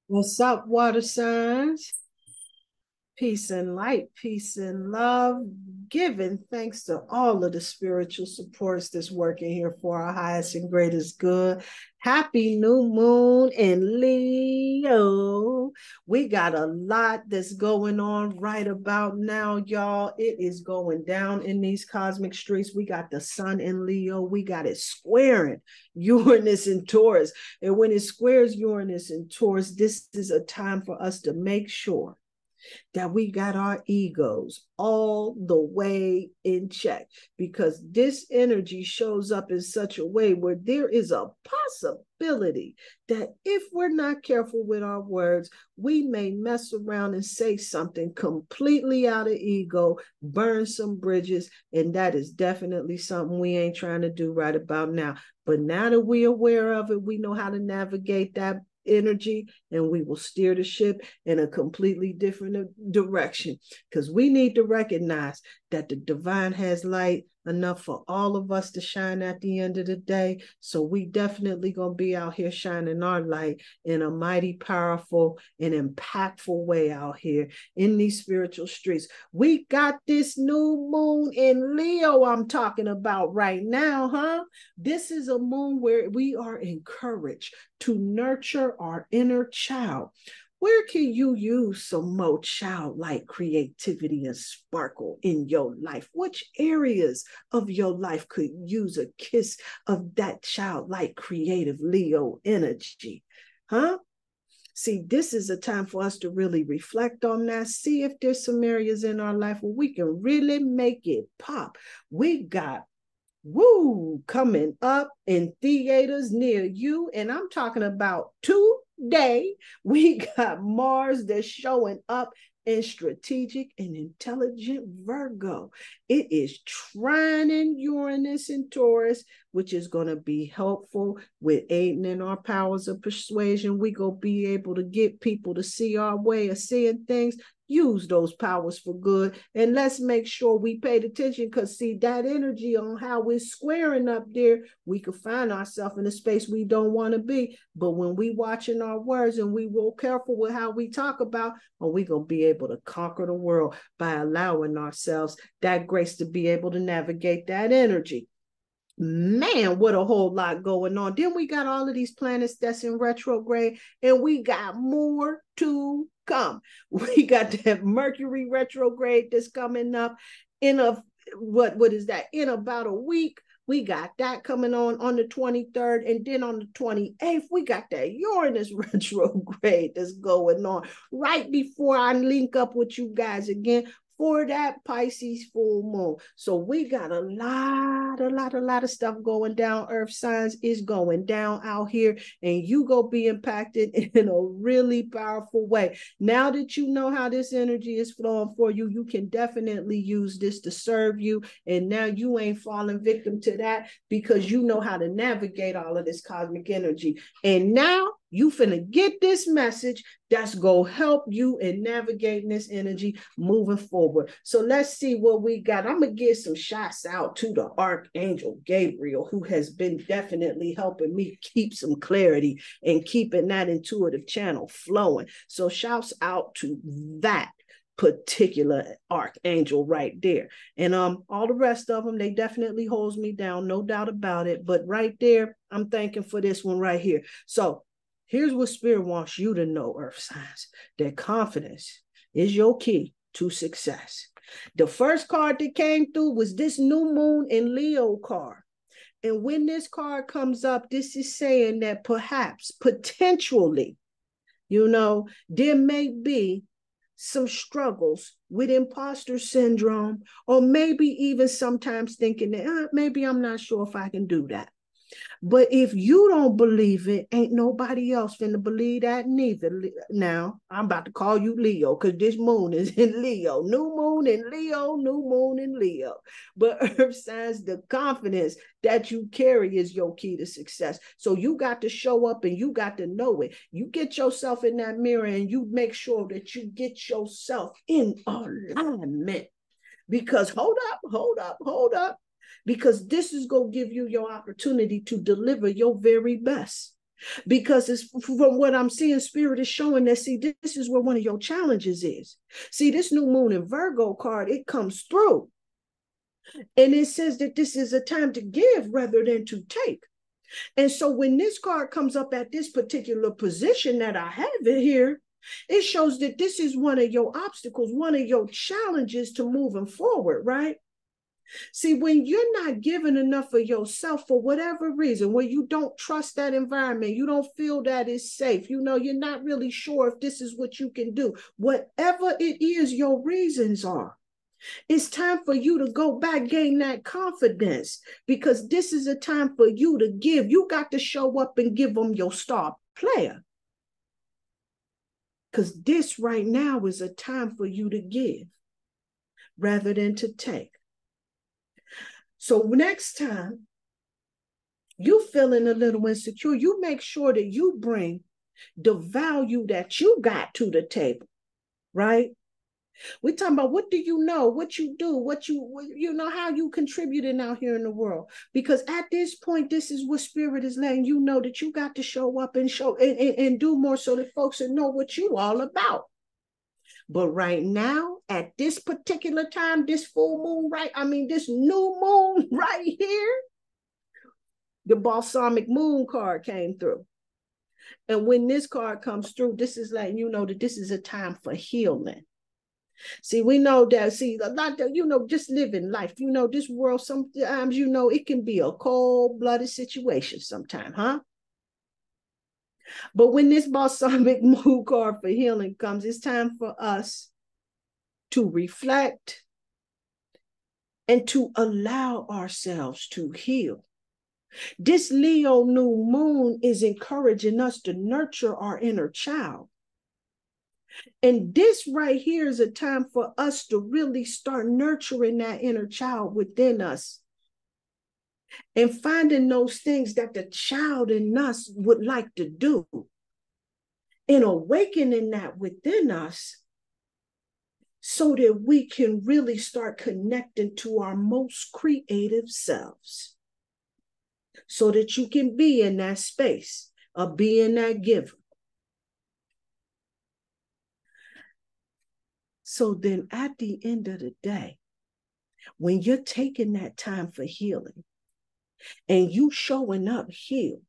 What's up, water signs? Peace and light, peace and love. Giving thanks to all of the spiritual supports that's working here for our highest and greatest good. Happy new moon in Leo. We got a lot that's going on right about now, y'all. It is going down in these cosmic streets. We got the sun in Leo. We got it squaring Uranus and Taurus. And when it squares Uranus and Taurus, this is a time for us to make sure that we got our egos all the way in check, because this energy shows up in such a way where there is a possibility that if we're not careful with our words, we may mess around and say something completely out of ego, burn some bridges, and that is definitely something we ain't trying to do right about now. But now that we're aware of it, we know how to navigate that energy, and we will steer the ship in a completely different direction, because we need to recognize that the divine has light enough for all of us to shine at the end of the day. So we definitely gonna be out here shining our light in a mighty powerful and impactful way out here in these spiritual streets. We got this new moon in Leo I'm talking about right now, huh? This is a moon where we are encouraged to nurture our inner child. Where can you use some more childlike creativity and sparkle in your life? Which areas of your life could use a kiss of that childlike creative Leo energy? Huh? See, this is a time for us to really reflect on that. See if there's some areas in our life where we can really make it pop. We got coming up in theaters near you. And I'm talking about today. We got Mars that's showing up in strategic and intelligent Virgo. It is trining Uranus and Taurus, which is going to be helpful with aiding in our powers of persuasion. We going to be able to get people to see our way of seeing things. Use those powers for good, and let's make sure we paid attention, because see, that energy on how we're squaring up there, we could find ourselves in a space we don't want to be. But when we watching our words and we real careful with how we talk about, are we gonna be able to conquer the world by allowing ourselves that grace to be able to navigate that energy. Man, what a whole lot going on. Then we got all of these planets that's in retrograde, and we got more to come. We got that Mercury retrograde that's coming up in a what is that? In about a week. We got that coming on the 23rd, and then on the 28th, we got that Uranus retrograde that's going on right before I link up with you guys again for that Pisces full moon. So we got a lot of stuff going down. Earth signs is going down out here, and you go be impacted in a really powerful way. Now that you know how this energy is flowing for you, you can definitely use this to serve you. And now you ain't falling victim to that, because you know how to navigate all of this cosmic energy. And now you finna get this message that's gonna help you in navigating this energy moving forward. So let's see what we got. I'm gonna give some shots out to the Archangel Gabriel, who has been definitely helping me keep some clarity and keeping that intuitive channel flowing. So shouts out to that particular archangel right there. And all the rest of them, they definitely holds me down, no doubt about it. But right there, I'm thanking for this one right here. So here's what Spirit wants you to know, Earth signs, that confidence is your key to success. The first card that came through was this new moon in Leo card. And when this card comes up, this is saying that perhaps, potentially, there may be some struggles with imposter syndrome, or maybe even sometimes thinking that maybe I'm not sure if I can do that. But if you don't believe it, ain't nobody else finna believe that neither. Now, I'm about to call you Leo, because this moon is in Leo. New moon in Leo, new moon in Leo. But Earth signs, the confidence that you carry is your key to success. So you got to show up and you got to know it. You get yourself in that mirror and you make sure that you get yourself in alignment. Because hold up, because this is going to give you your opportunity to deliver your very best. Because it's from what I'm seeing, Spirit is showing that, see, this is where one of your challenges is. See, this new moon in Virgo card, it comes through. And it says that this is a time to give rather than to take. And so when this card comes up at this particular position that I have it here, it shows that this is one of your obstacles, one of your challenges to moving forward, right? See, when you're not giving enough of yourself for whatever reason, when you don't trust that environment, you don't feel that it's safe, you know, you're not really sure if this is what you can do, whatever it is your reasons are, it's time for you to go back, gain that confidence, because this is a time for you to give. You got to show up and give them your star player. Because this right now is a time for you to give rather than to take. So next time you feeling a little insecure, you make sure that you bring the value that you got to the table, right? We're talking about what do you know, what you do, what you know, how you contributing out here in the world. Because at this point, this is what Spirit is letting you know, that you got to show up and show and do more so that folks will know what you all about. But right now, at this particular time, this full moon, this new moon right here, the balsamic moon card came through. And when this card comes through, this is letting you know that this is a time for healing. See, we know that, see, a lot of, you know, just living life, you know, this world, sometimes, you know, it can be a cold-blooded situation sometimes, huh? But when this balsamic moon card for healing comes, it's time for us to reflect and to allow ourselves to heal. This Leo new moon is encouraging us to nurture our inner child. And this right here is a time for us to really start nurturing that inner child within us and finding those things that the child in us would like to do and awakening that within us so that we can really start connecting to our most creative selves so that you can be in that space of being that giver. So then at the end of the day, when you're taking that time for healing and you showing up healed,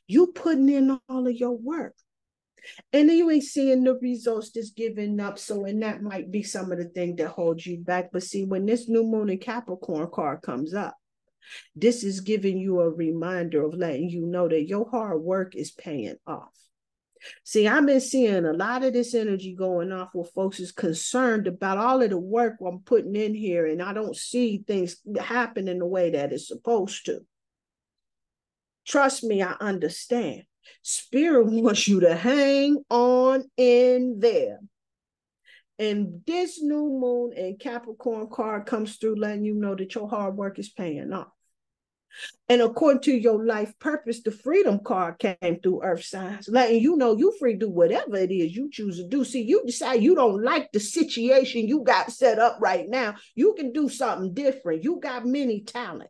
you putting in all of your work and then you ain't seeing the results just giving up. So, and that might be some of the things that hold you back. But see, when this new moon and Capricorn card comes up, this is giving you a reminder of letting you know that your hard work is paying off. See, I've been seeing a lot of this energy going off where folks is concerned about all of the work I'm putting in here, and I don't see things happening the way that it's supposed to. Trust me, I understand. Spirit wants you to hang on in there. And this new moon and Capricorn card comes through letting you know that your hard work is paying off. And according to your life purpose, the freedom card came through earth signs, letting you know you free to do whatever it is you choose to do. See, you decide you don't like the situation you got set up right now. You can do something different. You got many talent.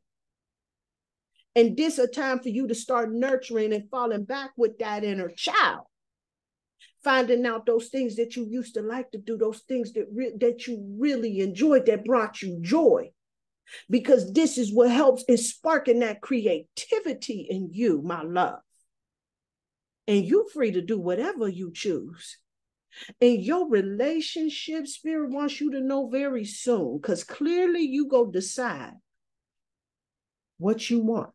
And this is a time for you to start nurturing and falling back with that inner child. Finding out those things that you used to like to do, those things that you really enjoyed, that brought you joy. Because this is what helps in sparking that creativity in you, my love. And you're free to do whatever you choose. In your relationship, Spirit wants you to know very soon, because clearly you go decide what you want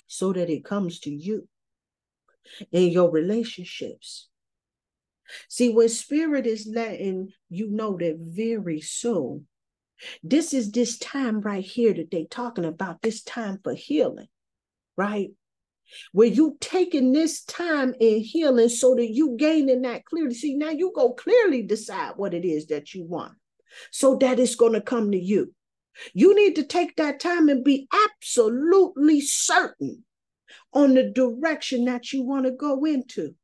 so that it comes to you in your relationships. See, when Spirit is letting you know that very soon, this is this time right here that they're talking about, this time for healing, right? Where you taking this time in healing so that you gaining that clarity. See, now you go clearly decide what it is that you want so that it's going to come to you. You need to take that time and be absolutely certain on the direction that you want to go into.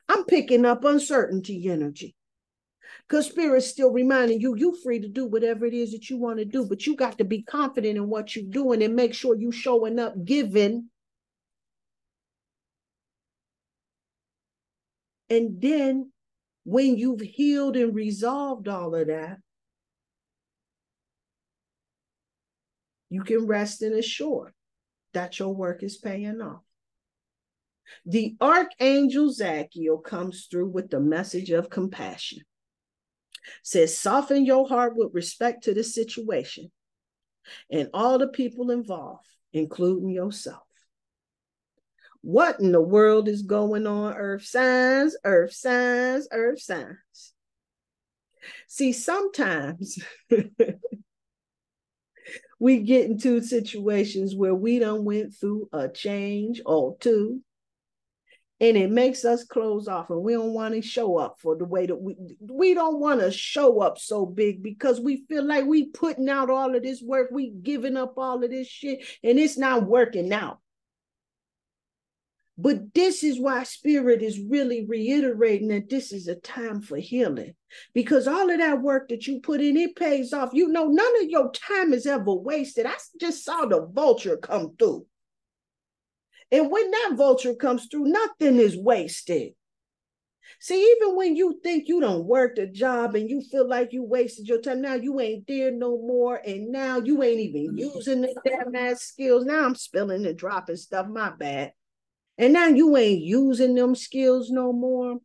I'm picking up uncertainty energy. Because Spirit's still reminding you, you're free to do whatever it is that you want to do, but you got to be confident in what you're doing and make sure you're showing up giving And then when you've healed and resolved all of that, you can rest and assure that your work is paying off. The Archangel Zachiel comes through with the message of compassion. Says, soften your heart with respect to the situation and all the people involved, including yourself. What in the world is going on, earth signs, earth signs, earth signs? See, sometimes we get into situations where we done went through a change or two, and it makes us close off, and we don't want to show up for the way that we don't want to show up so big because we feel like we putting out all of this work, we giving up all of this shit, and it's not working out. But this is why Spirit is really reiterating that this is a time for healing, because all of that work that you put in, it pays off. You know, none of your time is ever wasted. I just saw the vulture come through. And when that vulture comes through, nothing is wasted. See, even when you think you done worked a job and you feel like you wasted your time, now you ain't there no more, and now you ain't even using the damn ass skills. Now I'm spilling and dropping stuff, my bad. And now you ain't using them skills no more.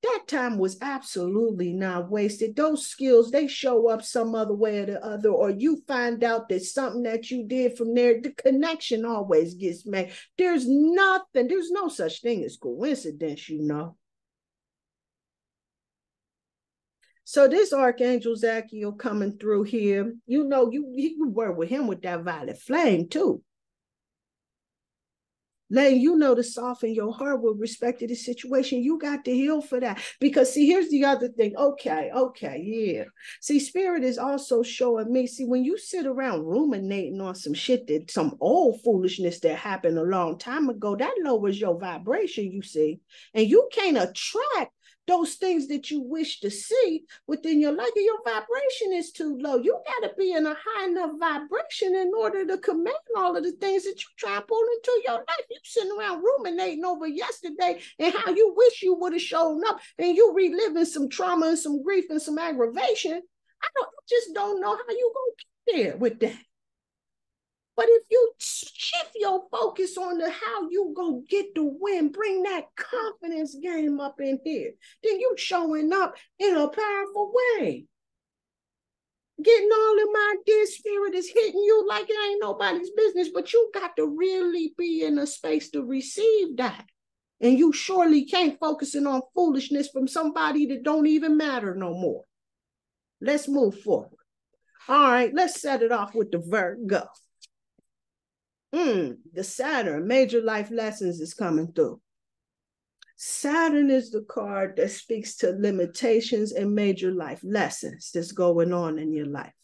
That time was absolutely not wasted. Those skills, they show up some other way or the other, or you find out that something that you did from there, the connection always gets made. There's no such thing as coincidence, you know. So this Archangel Zachiel coming through here, you know, you work with him with that violet flame too. Letting you know to soften your heart with respect to the situation. You got to heal for that. Because see, here's the other thing. Okay, yeah. See, Spirit is also showing me, see, when you sit around ruminating on some shit that some old foolishness that happened a long time ago, that lowers your vibration, you see. And you can't attract those things that you wish to see within your life. Your vibration is too low. You got to be in a high enough vibration in order to command all of the things that you try to pull into your life. You sitting around ruminating over yesterday and how you wish you would have shown up, and you reliving some trauma and some grief and some aggravation. I just don't know how you gonna get there with that. But if you shift your focus on how you go get the win, bring that confidence game up in here, then you showing up in a powerful way. Getting all of my dear Spirit is hitting you like it ain't nobody's business, but you got to really be in a space to receive that. And you surely can't focusing on foolishness from somebody that don't even matter no more. Let's move forward. All right, let's set it off with the Virgo. The Saturn, major life lessons is coming through. Saturn is the card that speaks to limitations and major life lessons that's going on in your life.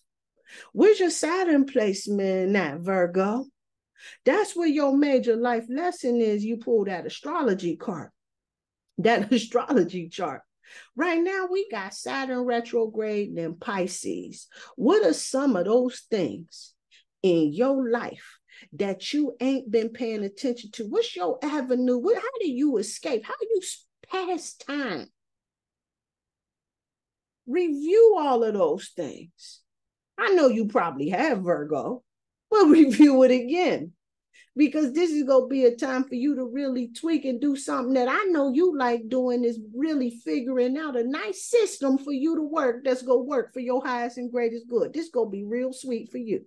Where's your Saturn placement at, Virgo? That's where your major life lesson is. You pull that astrology card, that astrology chart. Right now, we got Saturn retrograde and Pisces. What are some of those things in your life that you ain't been paying attention to? What's your avenue? How do you escape? How do you pass time? Review all of those things. I know you probably have, Virgo. We'll review it again, because this is going to be a time for you to really tweak and do something that I know you like doing, is really figuring out a nice system for you to work that's going to work for your highest and greatest good. This is going to be real sweet for you.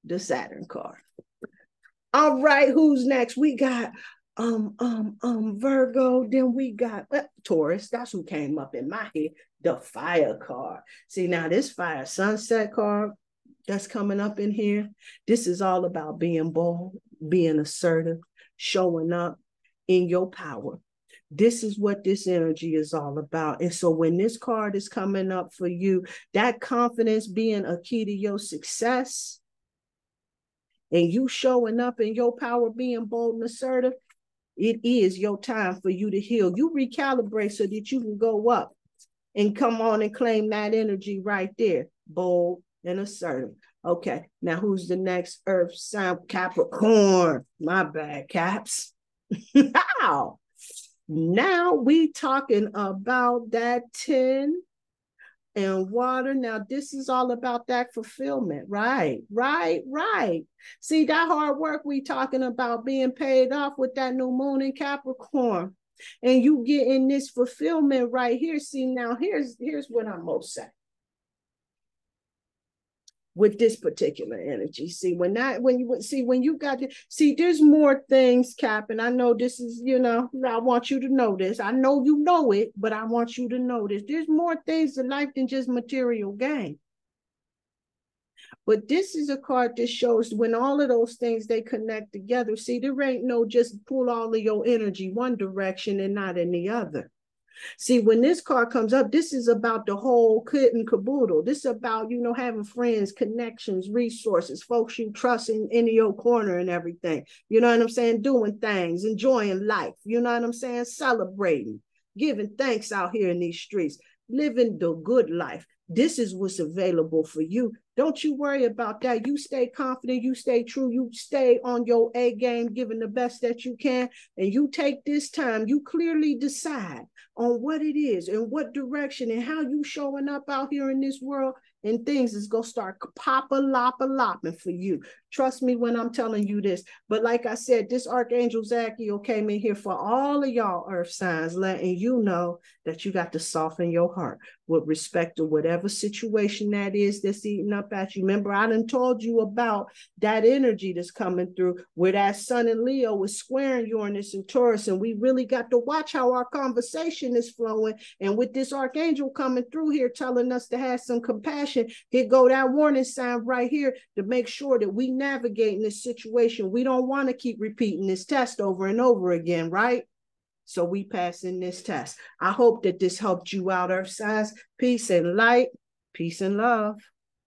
The Saturn card. All right, who's next? We got Virgo, then we got Taurus. That's who came up in my head. The fire card. See, now this fire sunset card that's coming up in here, this is all about being bold, being assertive, showing up in your power. This is what this energy is all about. And so when this card is coming up for you, that confidence being a key to your success, and you showing up in your power, being bold and assertive, it is your time for you to heal. You recalibrate so that you can go up and come on and claim that energy right there. Bold and assertive. Okay, now who's the next earth sign? Capricorn. My bad, Caps. Wow. Now we talking about that 10 and water. Now, this is all about that fulfillment. Right. See, that hard work we talking about being paid off with that new moon in Capricorn. And you getting this fulfillment right here. See, now here's what I'm most saying with this particular energy. See, when you got it, see, there's more things, Cap, and I know this is, I want you to know this. I know you know it, but I want you to know this. There's more things in life than just material gain. But this is a card that shows when all of those things, they connect together. See, there ain't no just pull all of your energy one direction and not in the other. See, when this card comes up, this is about the whole kit and caboodle. This is about, having friends, connections, resources, folks you trust in your corner and everything. You know what I'm saying? Doing things, enjoying life. You know what I'm saying? Celebrating, giving thanks out here in these streets, living the good life. This is what's available for you. Don't you worry about that. You stay confident, you stay true, you stay on your A game, giving the best that you can, and you take this time, you clearly decide on what it is and what direction and how you showing up out here in this world, and things is going to start pop-a-lop-a-lopping for you. Trust me when I'm telling you this. But like I said, this Archangel Zachiel came in here for all of y'all earth signs, letting you know that you got to soften your heart with respect to whatever situation that is that's eating up at you. Remember, I done told you about that energy that's coming through where that sun in Leo is squaring Uranus and Taurus, and we really got to watch how our conversation is flowing. And with this Archangel coming through here telling us to have some compassion, here go that warning sign right here to make sure that we navigate in this situation. We don't want to keep repeating this test over and over again, right? So we passing this test. I hope that this helped you out, earth signs. Peace and light, peace and love.